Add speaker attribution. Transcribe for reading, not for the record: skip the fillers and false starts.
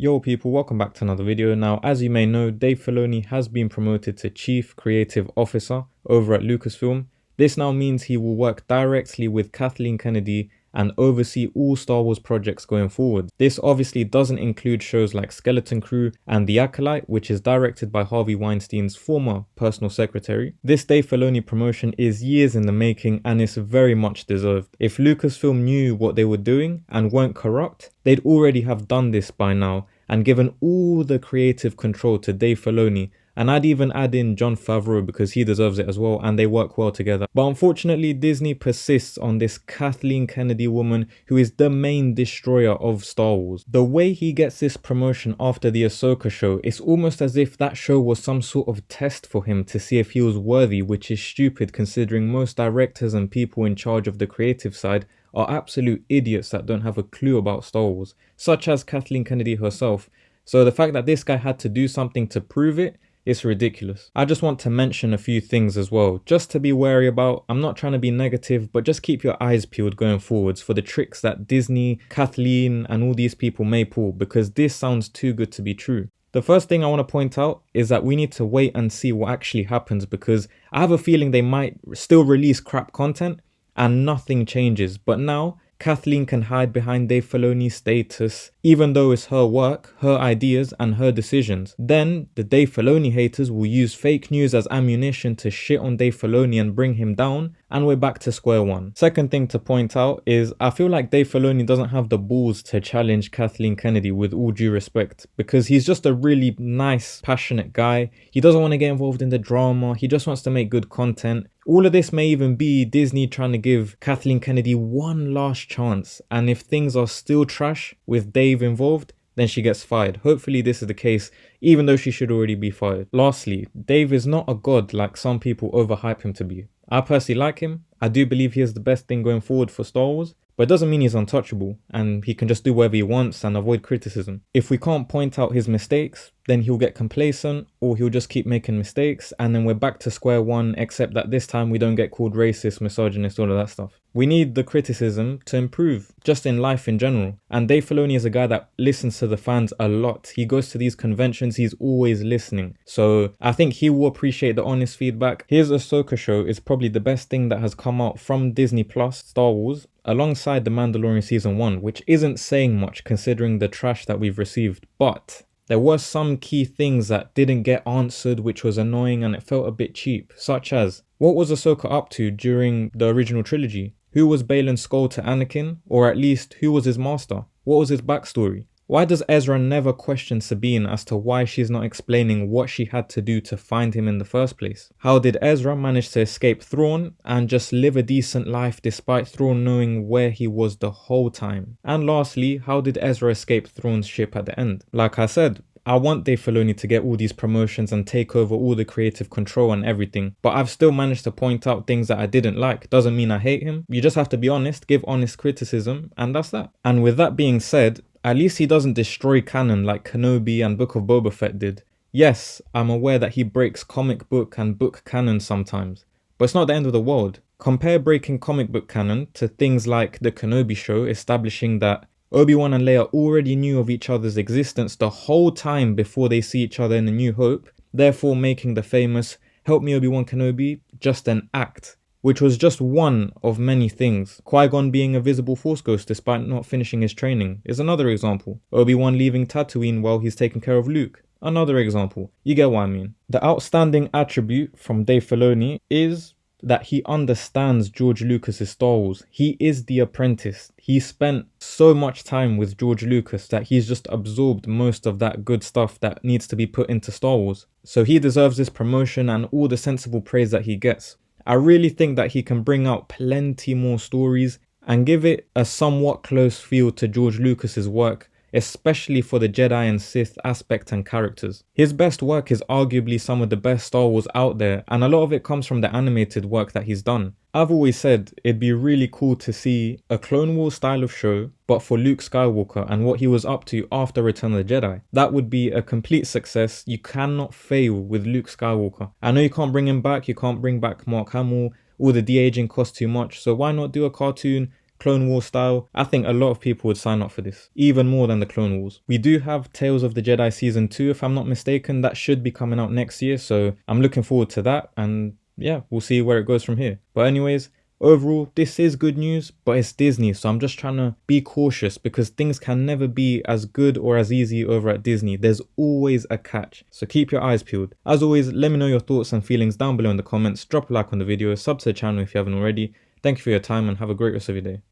Speaker 1: Yo people, welcome back to another video. Now, as you may know, Dave Filoni has been promoted to Chief Creative Officer over at Lucasfilm. This now means he will work directly with Kathleen Kennedy and oversee all Star Wars projects going forward. This obviously doesn't include shows like Skeleton Crew and The Acolyte, which is directed by Harvey Weinstein's former personal secretary. This Dave Filoni promotion is years in the making and it's very much deserved. If Lucasfilm knew what they were doing and weren't corrupt, they'd already have done this by now and given all the creative control to Dave Filoni. And I'd even add in Jon Favreau because he deserves it as well and they work well together. But unfortunately, Disney persists on this Kathleen Kennedy woman who is the main destroyer of Star Wars. The way he gets this promotion after the Ahsoka show, it's almost as if that show was some sort of test for him to see if he was worthy, which is stupid considering most directors and people in charge of the creative side are absolute idiots that don't have a clue about Star Wars, such as Kathleen Kennedy herself. So the fact that this guy had to do something to prove it, it's ridiculous. I just want to mention a few things as well, just to be wary about. I'm not trying to be negative, but just keep your eyes peeled going forwards for the tricks that Disney, Kathleen, and all these people may pull, because this sounds too good to be true. The first thing I want to point out is that we need to wait and see what actually happens, because I have a feeling they might still release crap content and nothing changes. But now Kathleen can hide behind Dave Filoni's status, even though it's her work, her ideas, and her decisions. Then the Dave Filoni haters will use fake news as ammunition to shit on Dave Filoni and bring him down, and we're back to square one. Second thing to point out is I feel like Dave Filoni doesn't have the balls to challenge Kathleen Kennedy, with all due respect, because he's just a really nice, passionate guy. He doesn't want to get involved in the drama. He just wants to make good content. All of this may even be Disney trying to give Kathleen Kennedy one last chance, and if things are still trash with Dave involved, then she gets fired. Hopefully this is the case, even though she should already be fired. Lastly, Dave is not a god like some people overhype him to be. I personally like him. I do believe he is the best thing going forward for Star Wars, but it doesn't mean he's untouchable and he can just do whatever he wants and avoid criticism. If we can't point out his mistakes, then he'll get complacent or he'll just keep making mistakes and then we're back to square one, except that this time we don't get called racist, misogynist, all of that stuff. We need the criticism to improve, just in life in general. And Dave Filoni is a guy that listens to the fans a lot. He goes to these conventions, he's always listening. So I think he will appreciate the honest feedback. His Ahsoka show is probably the best thing that has come out from Disney Plus Star Wars, alongside The Mandalorian Season 1, which isn't saying much considering the trash that we've received. But there were some key things that didn't get answered, which was annoying and it felt a bit cheap, such as, what was Ahsoka up to during the original trilogy? Who was Baylan Skoll to Anakin? Or at least, who was his master? What was his backstory? Why does Ezra never question Sabine as to why she's not explaining what she had to do to find him in the first place? How did Ezra manage to escape Thrawn and just live a decent life despite Thrawn knowing where he was the whole time? And lastly, how did Ezra escape Thrawn's ship at the end? Like I said, I want Dave Filoni to get all these promotions and take over all the creative control and everything, but I've still managed to point out things that I didn't like. Doesn't mean I hate him. You just have to be honest, give honest criticism, and that's that. And with that being said, at least he doesn't destroy canon like Kenobi and Book of Boba Fett did. Yes, I'm aware that he breaks comic book and book canon sometimes, but it's not the end of the world. Compare breaking comic book canon to things like the Kenobi show establishing that Obi-Wan and Leia already knew of each other's existence the whole time before they see each other in A New Hope, therefore making the famous "Help me Obi-Wan Kenobi" just an act, which was just one of many things. Qui-Gon being a visible Force ghost despite not finishing his training is another example. Obi-Wan leaving Tatooine while he's taking care of Luke, another example. You get what I mean. The outstanding attribute from Dave Filoni is that he understands George Lucas's Star Wars. He is the apprentice. He spent so much time with George Lucas that he's just absorbed most of that good stuff that needs to be put into Star Wars. So he deserves this promotion and all the sensible praise that he gets. I really think that he can bring out plenty more stories and give it a somewhat close feel to George Lucas's work, especially for the Jedi and Sith aspect and characters. His best work is arguably some of the best Star Wars out there, and a lot of it comes from the animated work that he's done. I've always said it'd be really cool to see a Clone Wars style of show, but for Luke Skywalker and what he was up to after Return of the Jedi. That would be a complete success. You cannot fail with Luke Skywalker. I know you can't bring him back, you can't bring back Mark Hamill, all the de-aging costs too much, so why not do a cartoon Clone Wars style, I think a lot of people would sign up for this, even more than the Clone Wars. We do have Tales of the Jedi Season 2, if I'm not mistaken. That should be coming out next year, so I'm looking forward to that, and yeah, we'll see where it goes from here. But anyways, overall, this is good news, but it's Disney, so I'm just trying to be cautious because things can never be as good or as easy over at Disney. There's always a catch, so keep your eyes peeled. As always, let me know your thoughts and feelings down below in the comments. Drop a like on the video, sub to the channel if you haven't already. Thank you for your time and have a great rest of your day.